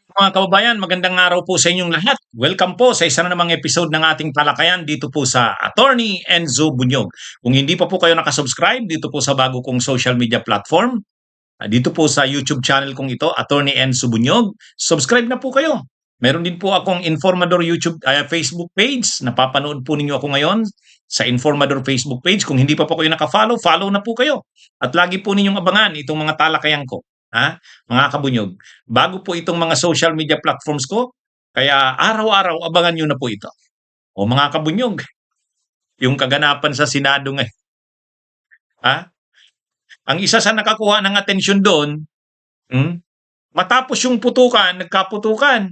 Mga kababayan, magandang araw po sa inyong lahat. Welcome po sa isa na namang episode ng ating talakayan dito po sa Attorney Enzo Bunyog. Kung hindi pa po kayo nakasubscribe dito po sa bago kong social media platform, dito po sa YouTube channel kong ito, Attorney Enzo Bunyog, subscribe na po kayo. Meron din po akong Informador Facebook page. Napapanood po ninyo ako ngayon sa Informador Facebook page. Kung hindi pa po kayo nakafollow, follow na po kayo. At lagi po ninyong abangan itong mga talakayan ko. Ha? Mga kabunyog. Bago po itong mga social media platforms ko, kaya araw-araw abangan nyo na po ito. O mga kabunyog, yung kaganapan sa Senado ngayon. Ha? Ang isa sa nakakuha ng atensyon doon, matapos yung putukan, nagkaputukan,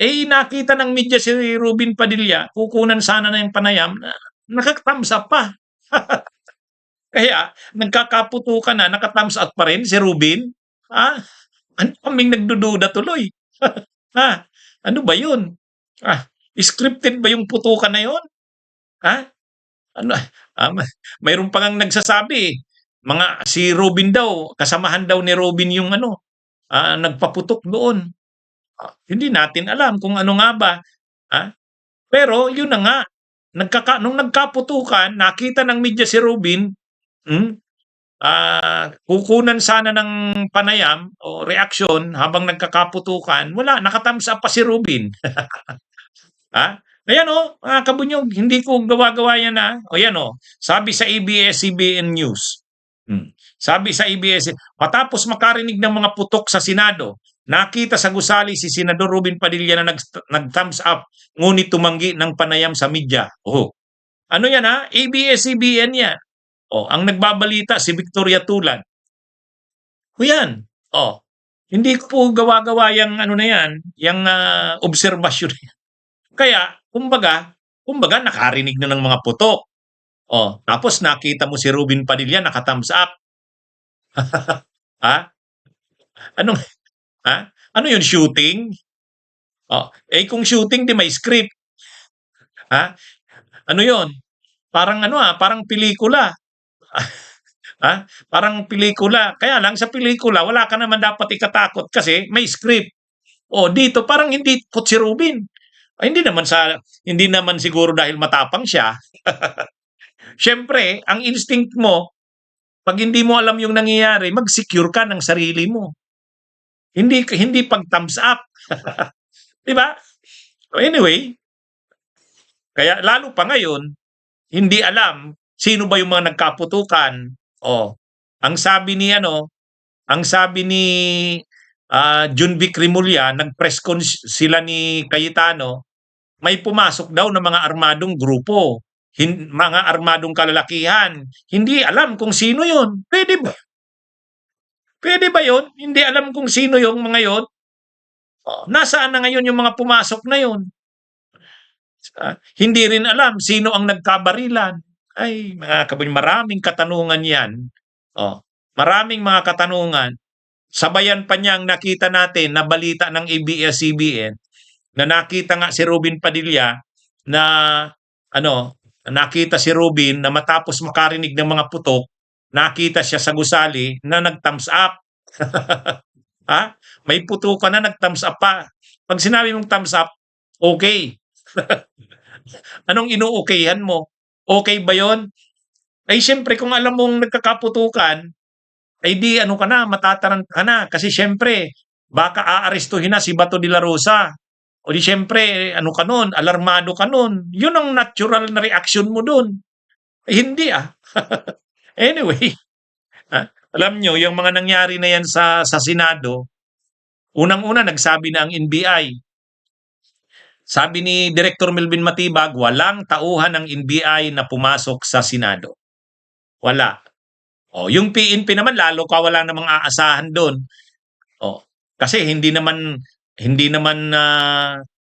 nakita ng media si Robin Padilla, kukunan sana na yung panayam, nakaka-thumbs up pa. Kaya, nagkakaputukan na, naka-thumbs up pa rin si Robin. Ha? Ano kaming nagdududa tuloy? Ha? Ano ba yun? Scripted ba yung putukan na yun? Ha? Ano? Mayroon pa ngang nagsasabi, si Robin daw, kasamahan daw ni Robin yung nagpaputok doon. Hindi natin alam kung ano nga ba. Pero yun na nga, nung nagkaputukan, nakita ng media si Robin, kukunan sana ng panayam o reaksyon habang nagkakaputukan, wala, naka-thumbs up pa si Robin. Ayan mga kabunyog, hindi ko gawa-gawa yan O yan sabi sa ABS-CBN News. Sabi sa ABS, matapos makarinig ng mga putok sa Senado, nakita sa gusali si Senador Robin Padilla na nag-thumbs up, ngunit tumanggi ng panayam sa media. Ano yan ABS-CBN yan. Ang nagbabalita si Victoria Tulan. Yan. Hindi ko po gawa-gawa yung na yan, yung obserbasyon. Kaya, kumbaga nakarinig na ng mga putok. Tapos nakita mo si Robin Padilla naka-thumbs up. Anong ano yun, shooting? Kung shooting di may script. Ano yun? Parang parang pelikula. Parang pelikula. Kaya lang sa pelikula, wala ka naman dapat ikatakot kasi may script. Dito parang hindi takot si Robin. Hindi naman siguro dahil matapang siya. Siyempre, ang instinct mo, pag hindi mo alam yung nangyayari, mag-secure ka ng sarili mo. Hindi pag thumbs up. 'Di ba? Anyway, kaya lalo pa ngayon, hindi alam sino ba yung mga nagkaputukan. Ang sabi ni Junvic Rimulya, nag-press con sila ni Cayetano, may pumasok daw na mga armadong grupo, mga armadong kalalakihan. Hindi alam kung sino yun. Pwede ba? Pwede ba yun? Hindi alam kung sino yung mga yun. Nasaan na ngayon yung mga pumasok na yun? Hindi rin alam sino ang nagkabarilan. Ay, mga kabayan, maraming katanungan yan. Maraming mga katanungan. Sabayan pa niyang nakita natin na balita ng ABS-CBN na nakita nga si Robin Padilla na nakita si Robin na matapos makarinig ng mga putok, nakita siya sa gusali na nag-thumbs up. May putukan na nag-thumbs up pa. Pag sinabi mong thumbs up, okay. Anong ino-okayhan mo? Okay ba yon? Siyempre kung alam mong nagkakaputukan, di ka na, matataranta ka na. Kasi siyempre, baka aarestuhin na si Bato de la Rosa. O di siyempre, ka nun, alarmado ka nun. Yun ang natural na reaction mo dun. Hindi Anyway, alam nyo, yung mga nangyari na yan sa Senado, unang-una nagsabi na ang NBI. Sabi ni Director Melvin Matibag, walang tauhan ng NBI na pumasok sa Senado. Wala. Yung PNP naman, lalo ka wala namang aasahan doon. Kasi hindi naman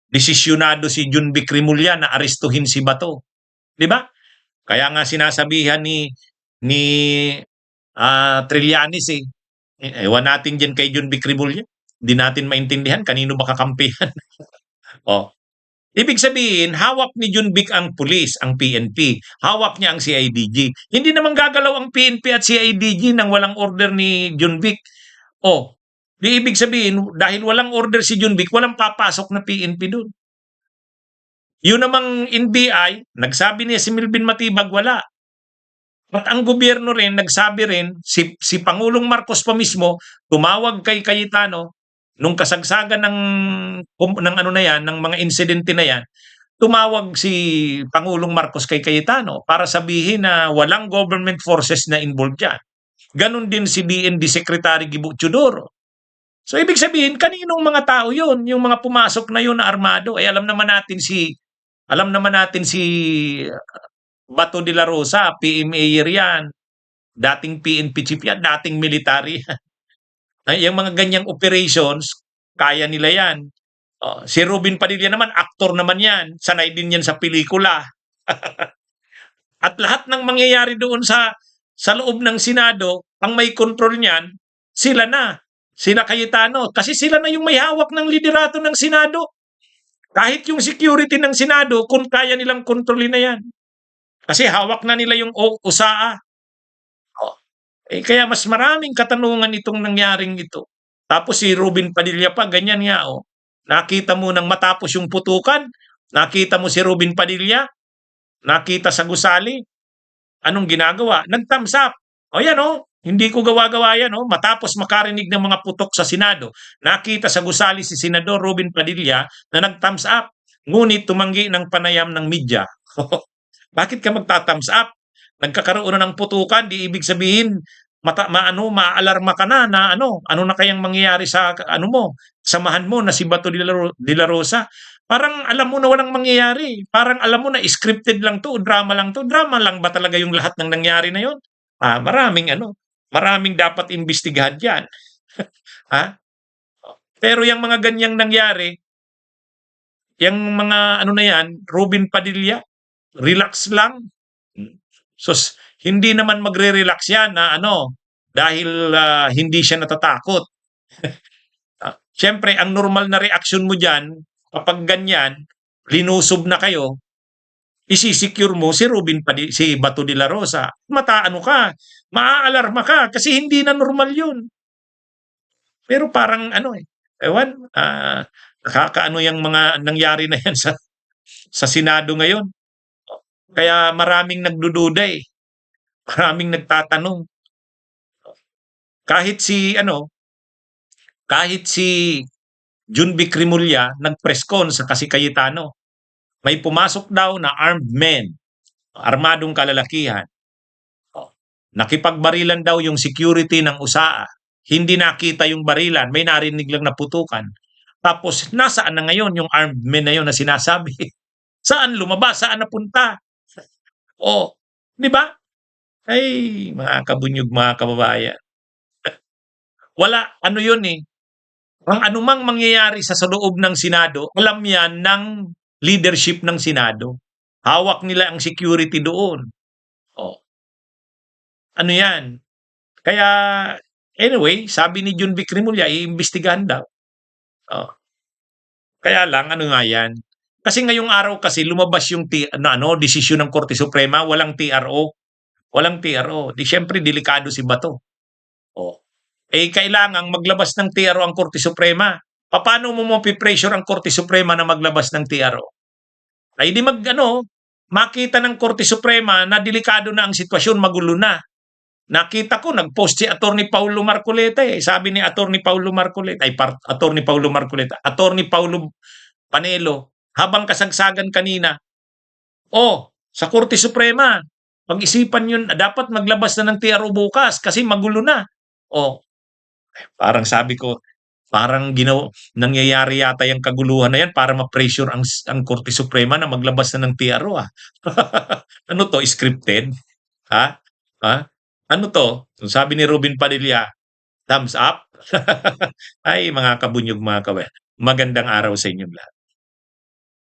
desisyonado si Junvic Rimulya na arestuhin si Bato. 'Di ba? Kaya nga sinasabihan ni Trillanes ewan natin diyan kay Junvic Rimulya. Hindi natin maintindihan kanino ba kakampihan. Ibig sabihin, hawak ni Junvic ang pulis, ang PNP. Hawak niya ang CIDG. Hindi naman gagalaw ang PNP at CIDG nang walang order ni Junvic. Di ibig sabihin, dahil walang order si Junvic, walang papasok na PNP do'n. Yun namang NBI, nagsabi niya si Melvin Matibag, wala. At ang gobyerno rin, nagsabi rin, si Pangulong Marcos pa mismo, tumawag kay Cayetano, nung kasagsagan ng ano na yan, ng mga insidente na yan, tumawag si Pangulong Marcos kay Cayetano para sabihin na walang government forces na involved dyan. Ganon din si DND Secretary Gibo Teodoro. So ibig sabihin, kaninong mga tao yun? Yung mga pumasok na yun na armado, alam naman natin si Bato de la Rosa, PMA yan, dating PNP chief yan, dating military. Yung mga ganyang operations, kaya nila yan. Si Robin Padilla naman, aktor naman yan, sanay din yan sa pelikula. At lahat ng mangyayari doon sa loob ng Senado, ang may control niyan, sila na. Sila Cayetano. Kasi sila na yung may hawak ng liderato ng Senado. Kahit yung security ng Senado, kung kaya nilang kontrolin na yan. Kasi hawak na nila yung USAA. Kaya mas maraming katanungan itong nangyaring ito. Tapos si Robin Padilla pa, ganyan nga. Nakita mo nang matapos yung putukan, nakita mo si Robin Padilla, nakita sa gusali, anong ginagawa? Nag-thumbs up. Yan hindi ko gawa-gawa yan. Matapos makarinig ng mga putok sa Senado, nakita sa gusali si Senador Robin Padilla na nag-thumbs up. Ngunit tumanggi ng panayam ng media. Bakit ka magta-thumbs up? Nagkakaroon na ng putukan, di ibig sabihin maalarma ka na ano na kayang mangyayari sa samahan mo na si Bato de la Rosa. Parang alam mo na walang mangyayari. Parang alam mo na scripted lang to, drama lang to. Drama lang ba talaga yung lahat ng nangyari na yon? Maraming dapat imbestigahan diyan. Pero yung mga ganyang nangyari, yung mga na yan, Robin Padilla, relax lang. So, hindi naman magre-relax yan na dahil hindi siya natatakot. Siyempre, ang normal na reaksyon mo dyan, kapag ganyan, linusob na kayo, isisecure mo si Bato de la Rosa. Ka, maaalarma ka, kasi hindi na normal yun. Pero parang nakakaano yung mga nangyari na yan sa Senado ngayon. Kaya maraming nagdududa Maraming nagtatanong. Kahit si Junvic Rimulya nag-press con sa kasi Cayetano. May pumasok daw na armed men, armadong kalalakihan. Nakipagbarilan daw yung security ng USAA. Hindi nakita yung barilan, may narinig lang na putukan. Tapos nasaan na ngayon yung armed men na yun na sinasabi? Saan lumabas? Saan napunta? Di ba? Ay, mga kabunyog, mga kababayan. Wala, yun Ang anumang mangyayari sa loob ng Senado, alam yan ng leadership ng Senado. Hawak nila ang security doon. Ano yan? Kaya, anyway, sabi ni Junvic Rimulya, iimbestigahan daw. Kaya lang, nga yan? Kasi ngayong araw kasi lumabas yung desisyon ng Korte Suprema, walang TRO. Walang TRO. Di syempre, delikado si Bato. Kailangan maglabas ng TRO ang Korte Suprema. Paano mo mapipressure ang Korte Suprema na maglabas ng TRO? Ay di makita ng Korte Suprema na delikado na ang sitwasyon, magulo na. Nakita ko, nag-post si Attorney Paulo Marcoleta Sabi ni Attorney Paulo Marcoleta, Attorney Paulo Panelo, habang kasagsagan kanina, sa Korte Suprema, pag-isipan yun, dapat maglabas na ng TRO bukas kasi magulo na. Parang sabi ko, parang nangyayari yata yung kaguluhan na yan para ma-pressure ang Korte Suprema na maglabas na ng TRO. Ano to, scripted? Ano to? Sabi ni Robin Padilla, thumbs up? Ay, mga kabunyog, mga kabayan. Magandang araw sa inyong lahat.